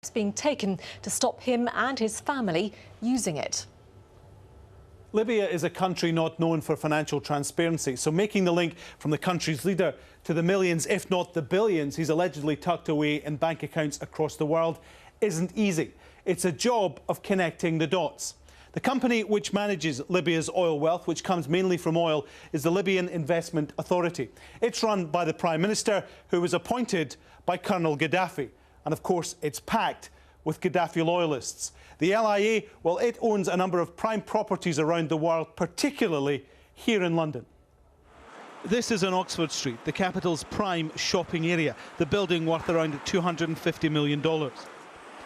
It's being taken to stop him and his family using it. Libya is a country not known for financial transparency, so making the link from the country's leader to the millions, if not the billions, he's allegedly tucked away in bank accounts across the world isn't easy. It's a job of connecting the dots. The company which manages Libya's oil wealth, which comes mainly from oil, is the Libyan Investment Authority. It's run by the Prime Minister, who was appointed by Colonel Gaddafi. And of course, it's packed with Gaddafi loyalists. The LIA, well, it owns a number of prime properties around the world, particularly here in London. This is on Oxford Street, the capital's prime shopping area, the building worth around $250 million.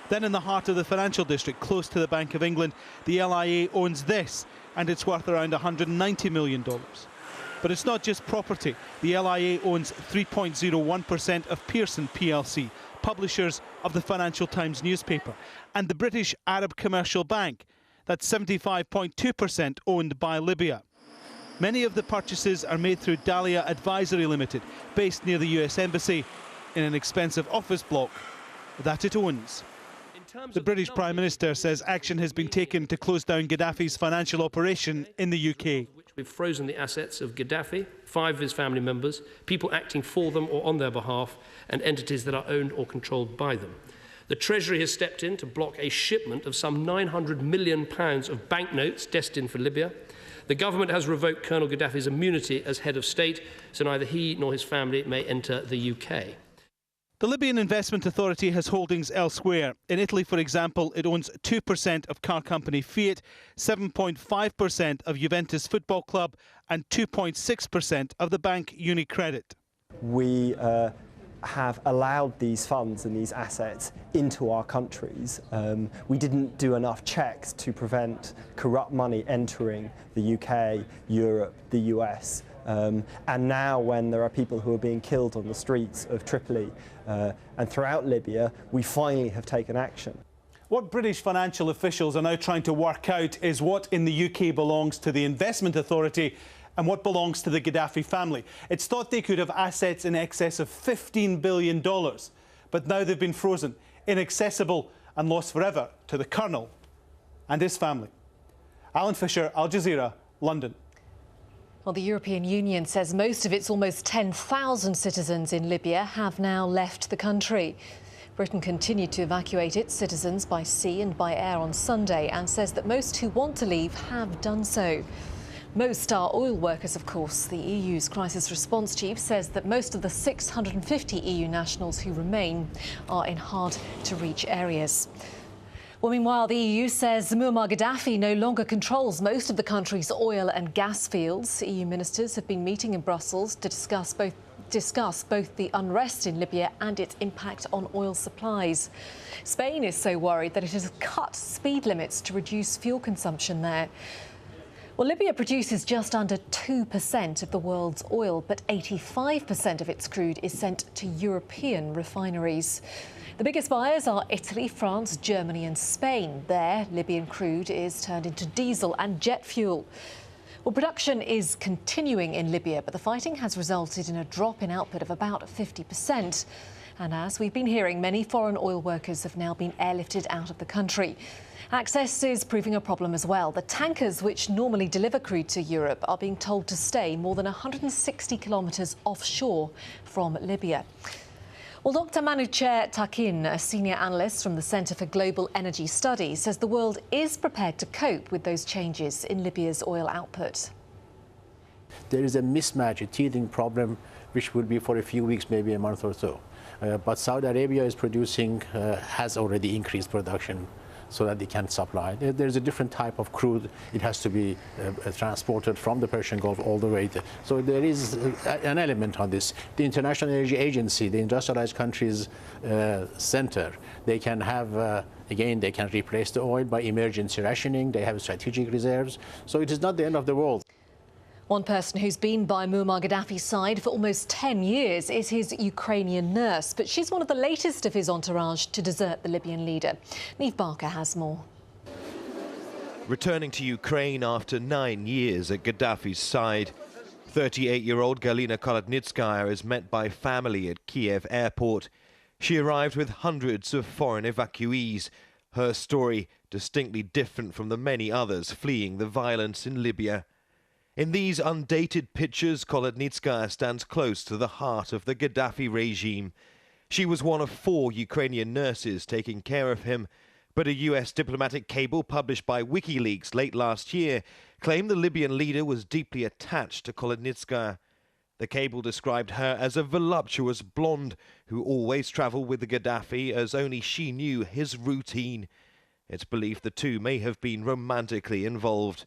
Then in the heart of the financial district, close to the Bank of England, the LIA owns this, and it's worth around $190 million. But it's not just property. The LIA owns 3.01% of Pearson plc, publishers of the Financial Times newspaper, and the British Arab Commercial Bank, that's 75.2% owned by Libya. Many of the purchases are made through Dahlia Advisory Limited, based near the US Embassy, in an expensive office block that it owns. The British Prime Minister says action has been taken to close down Gaddafi's financial operation in the UK. We've frozen the assets of Gaddafi, 5 of his family members, people acting for them or on their behalf, and entities that are owned or controlled by them. The Treasury has stepped in to block a shipment of some £900 million of banknotes destined for Libya. The government has revoked Colonel Gaddafi's immunity as head of state, so neither he nor his family may enter the UK. The Libyan Investment Authority has holdings elsewhere. In Italy, for example, it owns 2% of car company Fiat, 7.5% of Juventus Football Club and 2.6% of the bank UniCredit. We have allowed these funds and these assets into our countries. We didn't do enough checks to prevent corrupt money entering the UK, Europe, the US. And now when there are people who are being killed on the streets of Tripoli and throughout Libya, we finally have taken action. What British financial officials are now trying to work out is what in the UK belongs to the Investment Authority and what belongs to the Gaddafi family. It's thought they could have assets in excess of $15 billion, but now they've been frozen, inaccessible and lost forever to the Colonel and his family. Alan Fisher, Al Jazeera, London. Well, the European Union says most of its almost 10,000 citizens in Libya have now left the country. Britain continued to evacuate its citizens by sea and by air on Sunday and says that most who want to leave have done so. Most are oil workers, of course. The EU's crisis response chief says that most of the 650 EU nationals who remain are in hard-to-reach areas. Well, meanwhile, the EU says Muammar Gaddafi no longer controls most of the country's oil and gas fields. EU ministers have been meeting in Brussels to discuss both the unrest in Libya and its impact on oil supplies. Spain is so worried that it has cut speed limits to reduce fuel consumption there. Well, Libya produces just under 2% of the world's oil, but 85% of its crude is sent to European refineries. The biggest buyers are Italy, France, Germany and Spain. There, Libyan crude is turned into diesel and jet fuel. Well, production is continuing in Libya, but the fighting has resulted in a drop in output of about 50%. And as we've been hearing, many foreign oil workers have now been airlifted out of the country. Access is proving a problem as well. The tankers which normally deliver crude to Europe are being told to stay more than 160 kilometres offshore from Libya. Well, Dr. Manucher Takin, a senior analyst from the Centre for Global Energy Studies, says the world is prepared to cope with those changes in Libya's oil output. There is a mismatch, a teething problem, which will be for a few weeks, maybe a month or so. But Saudi Arabia is producing, has already increased production so that they can supply. There's a different type of crude. It has to be transported from the Persian Gulf all the way. So there is an element on this. The International Energy Agency, the Industrialized Countries Center, they can have, again, they can replace the oil by emergency rationing. They have strategic reserves. So it is not the end of the world. One person who's been by Muammar Gaddafi's side for almost 10 years is his Ukrainian nurse, but she's one of the latest of his entourage to desert the Libyan leader. Neve Barker has more. Returning to Ukraine after 9 years at Gaddafi's side, 38-year-old Galina Kolodnitskaya is met by family at Kiev airport. She arrived with hundreds of foreign evacuees. Her story distinctly different from the many others fleeing the violence in Libya. In these undated pictures, Kolodnitskaya stands close to the heart of the Gaddafi regime. She was one of 4 Ukrainian nurses taking care of him. But a US diplomatic cable published by WikiLeaks late last year claimed the Libyan leader was deeply attached to Kolodnitskaya. The cable described her as a voluptuous blonde who always travelled with the Gaddafi as only she knew his routine. It's believed the two may have been romantically involved.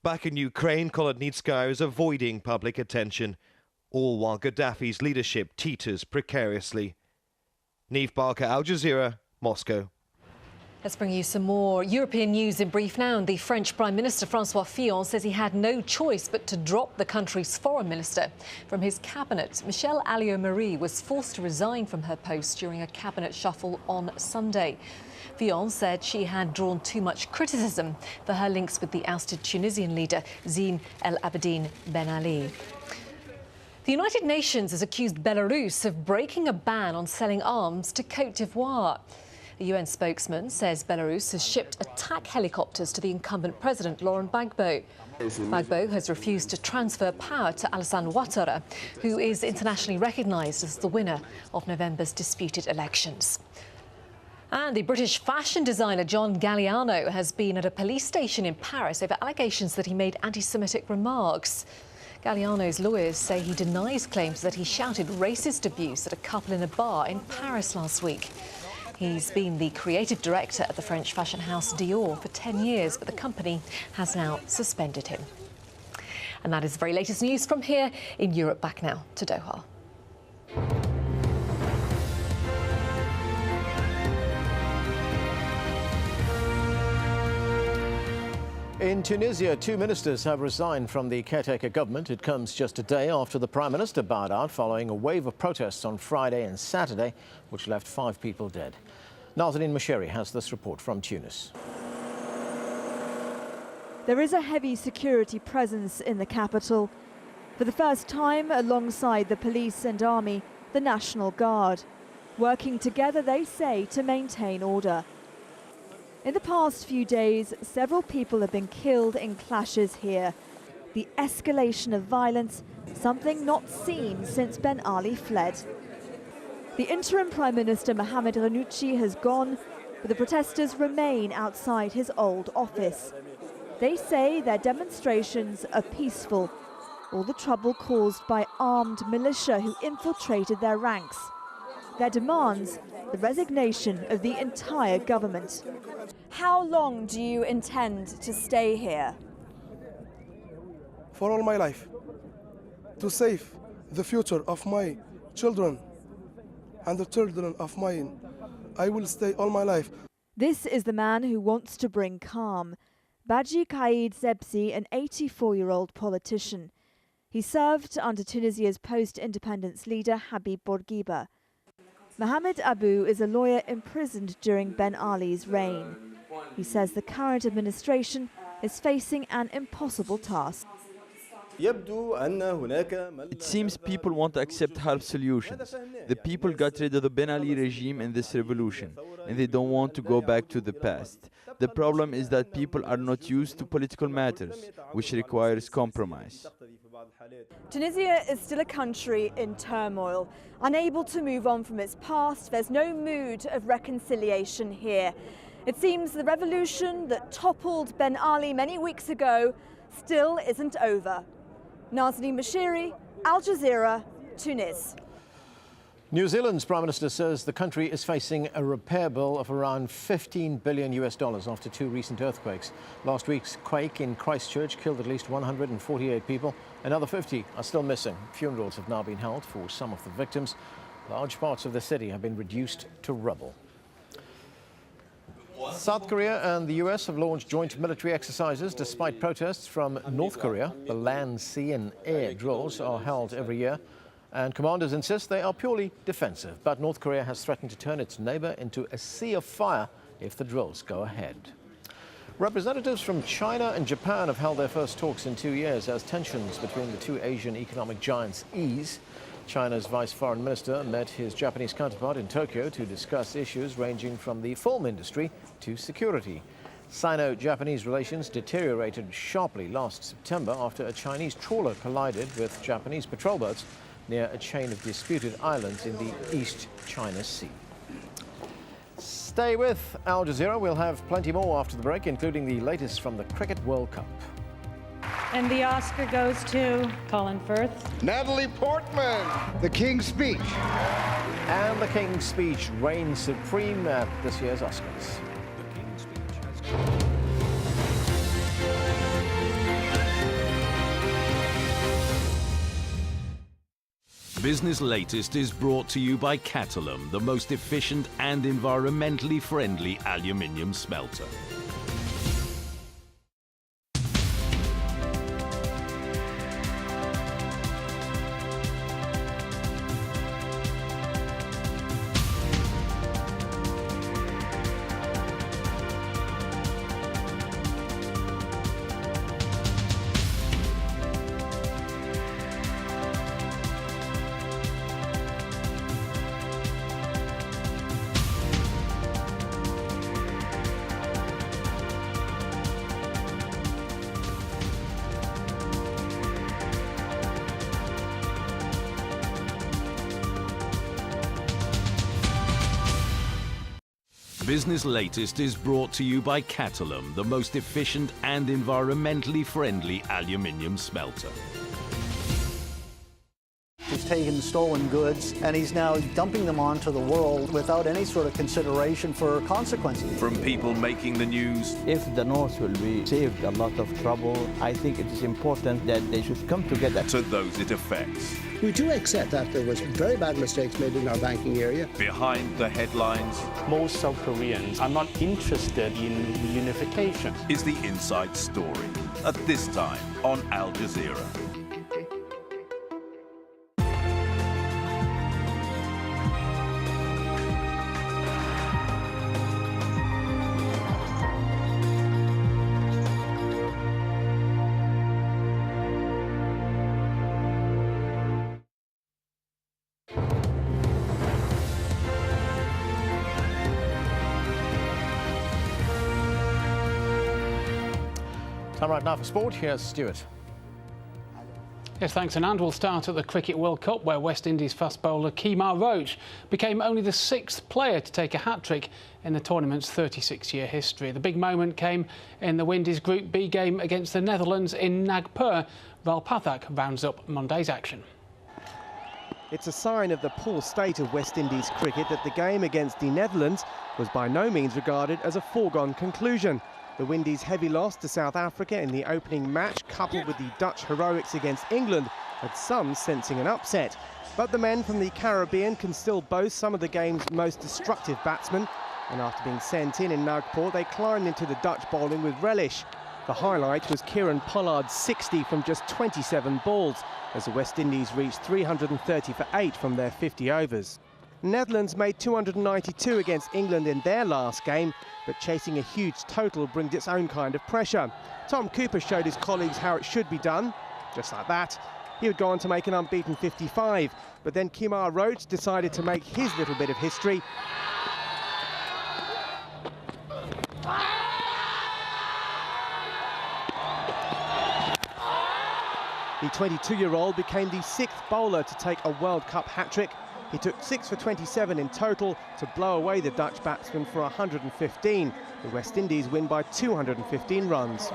Back in Ukraine, Kolodnitskaya is avoiding public attention, all while Gaddafi's leadership teeters precariously. Neve Barker, Al Jazeera, Moscow. Let's bring you some more European news in brief now. And the French Prime Minister François Fillon says he had no choice but to drop the country's foreign minister from his cabinet. Michelle Alliot-Marie was forced to resign from her post during a cabinet shuffle on Sunday. Fillon said she had drawn too much criticism for her links with the ousted Tunisian leader Zine El Abidine Ben Ali. The United Nations has accused Belarus of breaking a ban on selling arms to Côte d'Ivoire. The UN spokesman says Belarus has shipped attack helicopters to the incumbent president, Laurent Gbagbo. Gbagbo has refused to transfer power to Alassane Ouattara, who is internationally recognised as the winner of November's disputed elections. And the British fashion designer John Galliano has been at a police station in Paris over allegations that he made anti-Semitic remarks. Galliano's lawyers say he denies claims that he shouted racist abuse at a couple in a bar in Paris last week. He's been the creative director at the French fashion house Dior for 10 years, but the company has now suspended him. And that is the very latest news from here in Europe. Back now to Doha. In Tunisia, 2 ministers have resigned from the caretaker government. It comes just a day after the Prime Minister bowed out following a wave of protests on Friday and Saturday, which left 5 people dead. Nazanin Masheri has this report from Tunis. There is a heavy security presence in the capital. For the first time, alongside the police and army, the National Guard. Working together, they say, to maintain order. In the past few days, several people have been killed in clashes here. The escalation of violence, something not seen since Ben Ali fled. The interim Prime Minister Mohamed Ghannouchi has gone, but the protesters remain outside his old office. They say their demonstrations are peaceful, all the trouble caused by armed militia who infiltrated their ranks. Their demands, the resignation of the entire government. How long do you intend to stay here? For all my life, to save the future of my children and the children of mine. I will stay all my life. This is the man who wants to bring calm. Badji Kaid Zebsi, an 84-year-old politician. He served under Tunisia's post-independence leader Habib Bourguiba. Mohamed Abu is a lawyer imprisoned during Ben Ali's reign. He says the current administration is facing an impossible task. It seems people want to accept half solutions. The people got rid of the Ben Ali regime in this revolution, and they don't want to go back to the past. The problem is that people are not used to political matters, which requires compromise. Tunisia is still a country in turmoil, unable to move on from its past. There's no mood of reconciliation here. It seems the revolution that toppled Ben Ali many weeks ago still isn't over. Nazanin Masheri, Al Jazeera, Tunis. New Zealand's Prime Minister says the country is facing a repair bill of around $15 billion after 2 recent earthquakes. Last week's quake in Christchurch killed at least 148 people. Another 50 are still missing. Funerals have now been held for some of the victims. Large parts of the city have been reduced to rubble. South Korea and the US have launched joint military exercises despite protests from North Korea. The land, sea and air drills are held every year, and commanders insist they are purely defensive. But North Korea has threatened to turn its neighbor into a sea of fire if the drills go ahead. Representatives from China and Japan have held their first talks in 2 years as tensions between the 2 Asian economic giants ease. China's Vice Foreign Minister met his Japanese counterpart in Tokyo to discuss issues ranging from the film industry to security. Sino-Japanese relations deteriorated sharply last September after a Chinese trawler collided with Japanese patrol boats near a chain of disputed islands in the East China Sea. Stay with Al Jazeera. We'll have plenty more after the break, including the latest from the Cricket World Cup. And the Oscar goes to Colin Firth. Natalie Portman, The King's Speech. And The King's Speech reigns supreme at this year's Oscars. Business Latest is brought to you by Catalum, the most efficient and environmentally friendly aluminium smelter. Business Latest is brought to you by Catalum, the most efficient and environmentally friendly aluminium smelter. He's taken stolen goods and he's now dumping them onto the world without any sort of consideration for consequences. From people making the news. If the North will be saved a lot of trouble, I think it is important that they should come together. To those it affects. We do accept that there was very bad mistakes made in our banking area. Behind the headlines. Most South Koreans are not interested in reunification. Is the inside story. At this time on Al Jazeera. Time right now for sport. Here's Stuart. Yes, thanks, Anand. We'll start at the Cricket World Cup, where West Indies fast bowler Kemar Roach became only the 6th player to take a hat-trick in the tournament's 36-year history. The big moment came in the Windies Group B game against the Netherlands in Nagpur. Rahul Pathak rounds up Monday's action. It's a sign of the poor state of West Indies cricket that the game against the Netherlands was by no means regarded as a foregone conclusion. The Windies' heavy loss to South Africa in the opening match, coupled with the Dutch heroics against England, had some sensing an upset. But the men from the Caribbean can still boast some of the game's most destructive batsmen, and after being sent in Nagpur, they climbed into the Dutch bowling with relish. The highlight was Kieran Pollard's 60 from just 27 balls, as the West Indies reached 330 for 8 from their 50 overs. Netherlands made 292 against England in their last game, but chasing a huge total brings its own kind of pressure. Tom Cooper showed his colleagues how it should be done. Just like that, he would go on to make an unbeaten 55, but then Kemar Roach decided to make his little bit of history. The 22-year-old became the 6th bowler to take a World Cup hat-trick. He took 6 for 27 in total to blow away the Dutch batsman for 115. The West Indies win by 215 runs.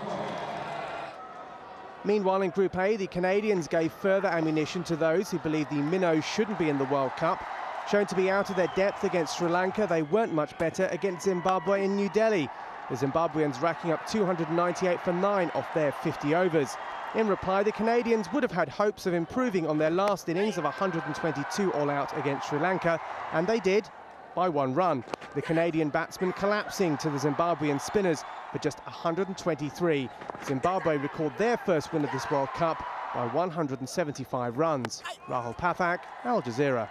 Meanwhile, in Group A, the Canadians gave further ammunition to those who believe the Minnows shouldn't be in the World Cup. Shown to be out of their depth against Sri Lanka, they weren't much better against Zimbabwe in New Delhi. The Zimbabweans racking up 298 for 9 off their 50 overs. In reply, the Canadians would have had hopes of improving on their last innings of 122 all-out against Sri Lanka, and they did, by 1 run. The Canadian batsmen collapsing to the Zimbabwean spinners for just 123. Zimbabwe record their first win of this World Cup by 175 runs. Rahul Pathak, Al Jazeera.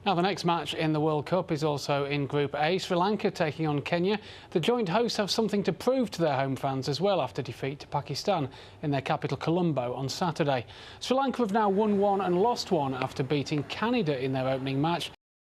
Now, the next match in the World Cup is also in Group A. Sri Lanka taking on Kenya. The joint hosts have something to prove to their home fans as well after defeat to Pakistan in their capital Colombo on Saturday. Sri Lanka have now won one and lost one after beating Canada in their opening match.